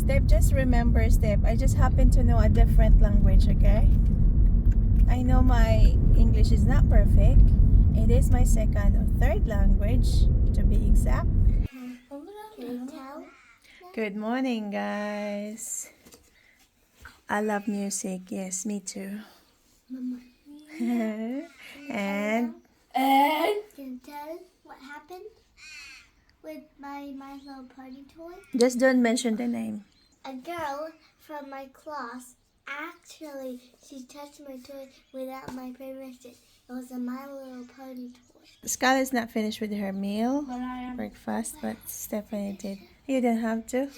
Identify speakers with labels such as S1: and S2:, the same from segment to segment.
S1: Step, just remember, Step, I just happen to know a different language, okay? I know my English is not perfect. It is my second or third language, to be exact.
S2: Can you tell?
S1: Good morning, guys. I love music. Yes, me too.
S2: Mama.
S1: And
S2: Can you tell what happened with my Little Pony toy?
S1: just don't mention the name.
S2: A girl from my class actually she touched my toy without my permission. It was a My Little Pony toy.
S1: Scarlett's not finished with her meal,
S2: But I am.
S1: breakfast, but Stephanie did. You don't have to.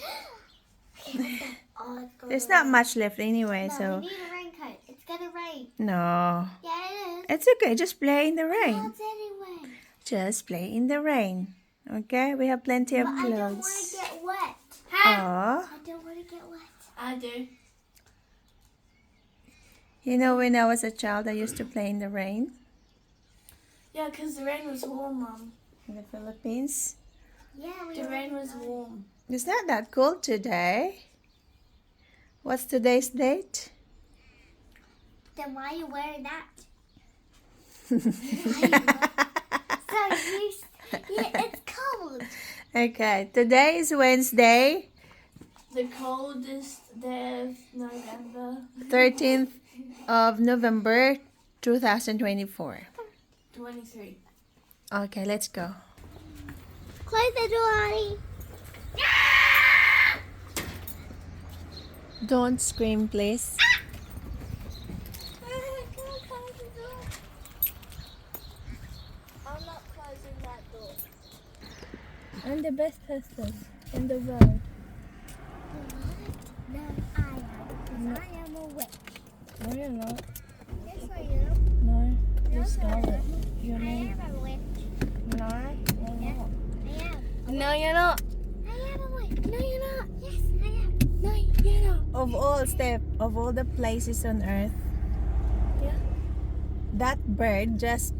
S2: Oh, it's gonna
S1: There's not
S2: rain.
S1: much left anyway,
S2: No,
S1: so
S2: we need a raincoat. It's gonna rain.
S1: no.
S2: Yeah, it is.
S1: It's okay. Just play in the rain.
S2: Clouds anyway.
S1: Just play in the rain. Okay? We have plenty of
S2: But I don't want to
S1: clothes.
S2: get wet.
S1: Oh,
S2: I don't want to get wet. I do.
S1: you know, when I was a child, I used to play in the rain
S3: Yeah, because the rain was warm, Mum.
S1: in the Philippines.
S2: Yeah,
S3: The rain was warm.
S1: It's not that cold today. What's today's date?
S2: Then why are you wearing that? Yeah, it's cold.
S1: Okay, today is Wednesday,
S3: The coldest day of November.
S1: 13th of November, 2024.
S3: 23.
S1: Okay, let's go.
S2: Close the door, honey.
S1: Don't scream, please.
S2: I'm not closing that door.
S3: I'm the best person in the world.
S2: No, I am. Because I am a witch.
S3: No, you're not.
S2: Yes, I am.
S3: No, you're
S2: Yes, I
S3: Scarlet.
S2: am.
S3: Your
S2: I
S3: name?
S2: am a witch.
S3: No, you're
S2: Yeah.
S3: not.
S2: I am.
S3: No, you're not.
S2: I am a witch. No, you're not. Yes, I am.
S3: No, you're not.
S1: Of all the places on earth,
S3: Yeah.
S1: that bird just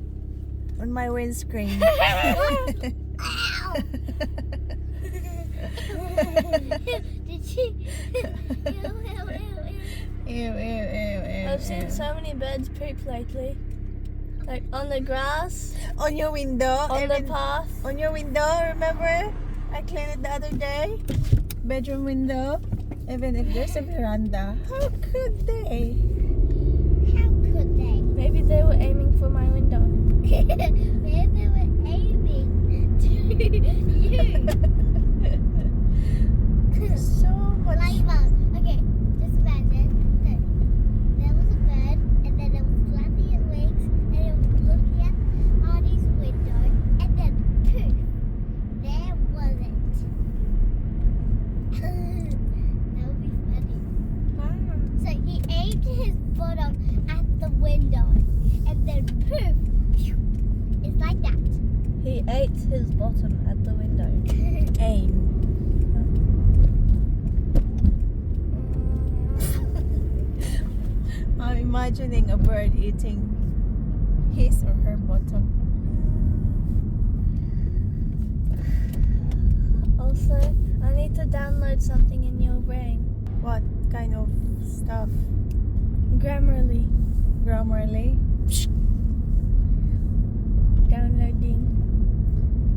S1: on my windscreen.
S2: Ow! Did she?
S1: Ew, ew, ew, ew,
S3: I've seen
S1: ew.
S3: so many birds poop lately. Like on the grass,
S1: On your window,
S3: on the
S1: even
S3: path.
S1: on your window, remember? I cleaned it the other day. Bedroom window. Even if there's a veranda. How could they?
S2: How could they?
S3: Maybe they were aiming for my window.
S2: Maybe they were aiming to you.
S1: So much.
S2: Like, okay, just imagine that there was a bird, and then it was flapping its wings, and it was looking at Artie's window, and then poof, there was it. That would be funny. So he aimed his bottom at the window, and then poof, it's like that.
S3: He ate his bottom at the window.
S1: Aim. I'm imagining a bird eating his or her bottom.
S3: Also, I need to download something in your brain.
S1: What kind of stuff?
S3: Grammarly.
S1: Grammarly
S3: Downloading.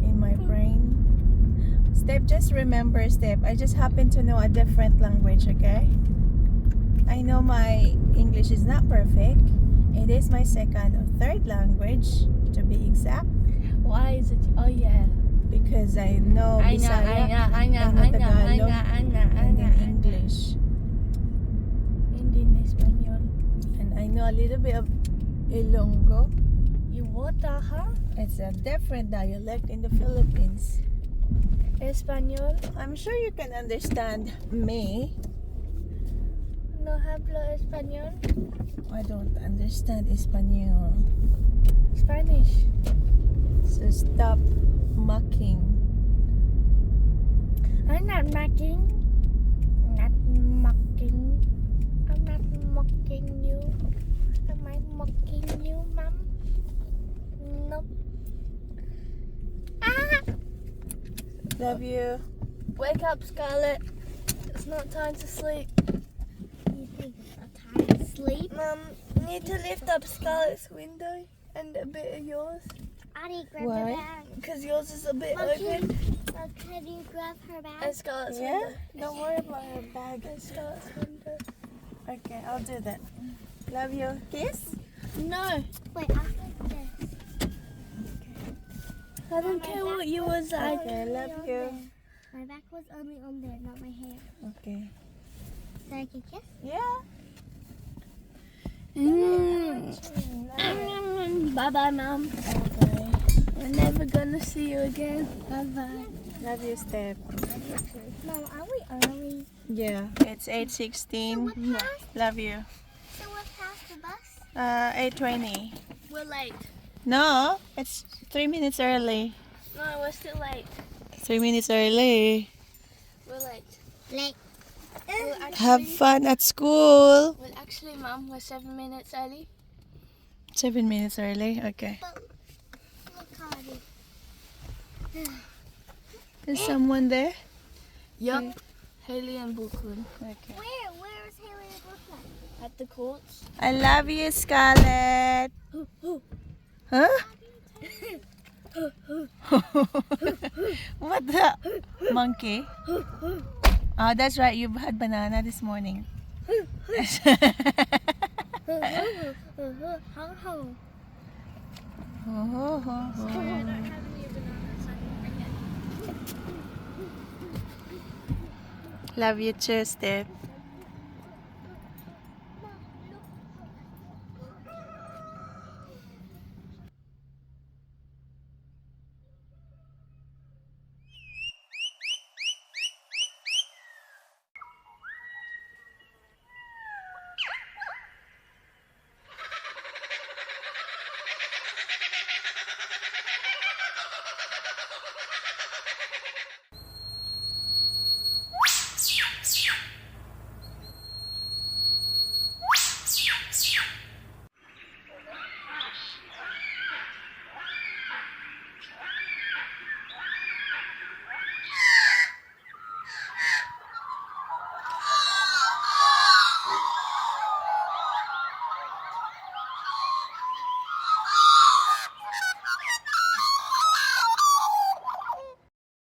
S1: in my brain. Step, just remember, Step, I just happen to know a different language, okay? I know my English is not perfect. It is my second or third language, to be exact,
S3: Why is it? Oh yeah.
S1: because I know Bisaya and Tagalog and then English.
S3: Hindi na Espanyol.
S1: And I know a little bit of Ilonggo.
S3: You what the huh?
S1: It's a different dialect in the Philippines.
S3: Espanyol?
S1: I'm sure you can understand me.
S3: No hablo español?
S1: I don't understand Espanol.
S3: Spanish.
S1: So stop mocking.
S3: I'm not mocking. Not mocking. I'm not mocking you. Am I mocking you, Mom? Nope. Ah!
S1: Love you.
S3: Wake up, Scarlett. It's not time to sleep.
S2: You think it's a time to sleep?
S3: Mum, you need to lift up Scarlett's window and a bit of yours.
S2: Addie, grab
S1: Why?
S2: her bag.
S3: Because yours is a bit
S2: Mom,
S3: open.
S2: can you grab her bag?
S3: And Scarlett's
S1: Yeah?
S3: window.
S1: Don't worry about her bag.
S3: And Scarlett's window.
S1: Okay, I'll do that. Love you. Kiss?
S3: No,
S2: Wait, after this.
S3: I don't care what yours are.
S1: Okay, love you.
S2: My back was only on there, not my hair.
S1: Okay.
S2: So I can kiss?
S1: Yeah.
S3: Bye bye, Mum.
S1: Okay.
S3: We're never gonna see you again.
S2: Bye bye.
S1: Love you, Steph.
S2: Mom, are we early?
S1: Yeah. It's 8:16. Love you.
S2: So we're past the bus?
S1: 8:20.
S3: We're late.
S1: No, it's 3 minutes early.
S3: No, we're still late.
S1: 3 minutes early.
S3: We're late.
S2: Like,
S1: Have fun at school.
S3: Well, actually, Mum, we're 7 minutes early.
S1: 7 minutes early. Okay.
S2: look, Addie.
S1: Is someone there?
S3: Yup. Haley and Brooklyn.
S1: Okay.
S2: Where is Haley and Brooklyn?
S3: At the courts.
S1: I love you, Scarlett. Huh? What the? Monkey? Oh, that's right. You've had banana this morning. Love you too, Steph.